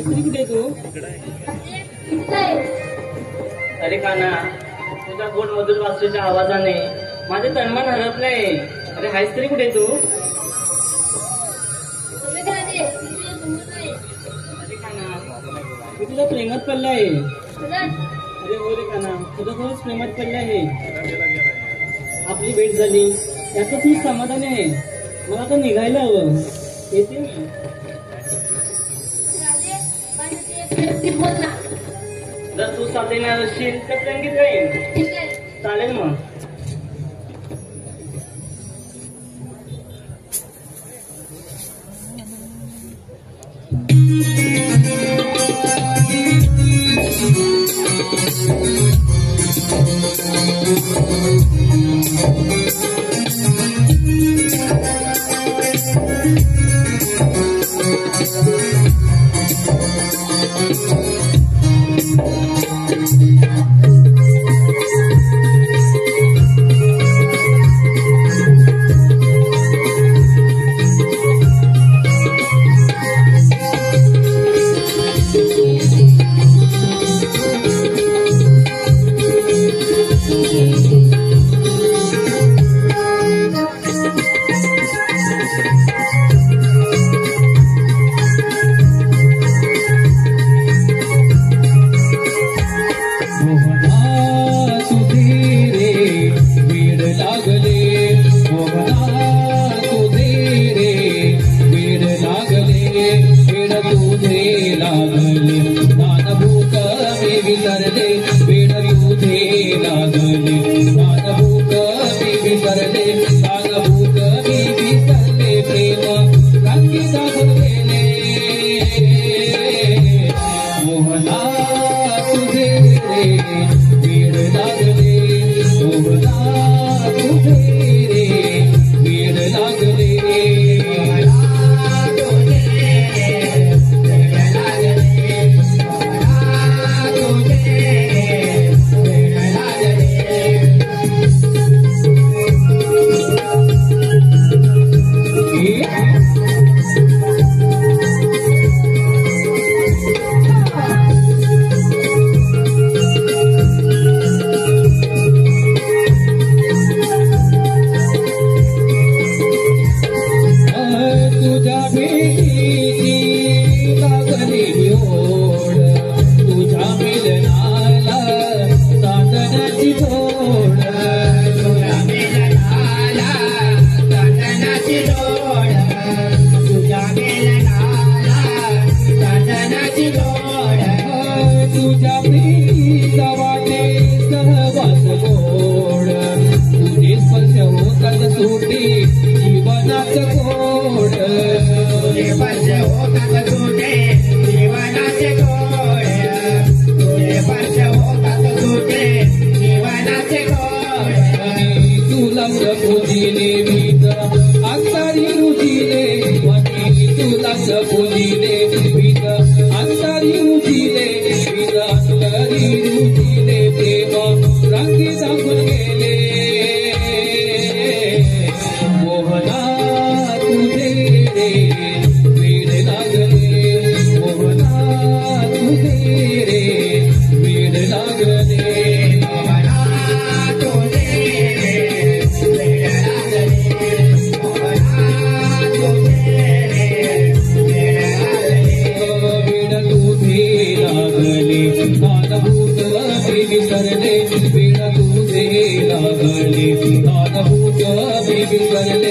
हायस्त्री कुठे तू? अरे काना, तुझ्या गोड मधुर वासूच्या आवाजाने माझे तन्मन हरपलंय. अरे हायस्त्री कुठे तू? अरे काना, मी तुझ्या प्रेमात पडले आहे. अरे हो रे काना, तुझ्या खरंच प्रेमात पडले आहे. आपली भेट झाली याचं खूप समाधान आहे. मला आता निघायला हवं. येते मी. जर तू साथ देणार असशील तर रंगीत राहील. चालेल मग. विसरले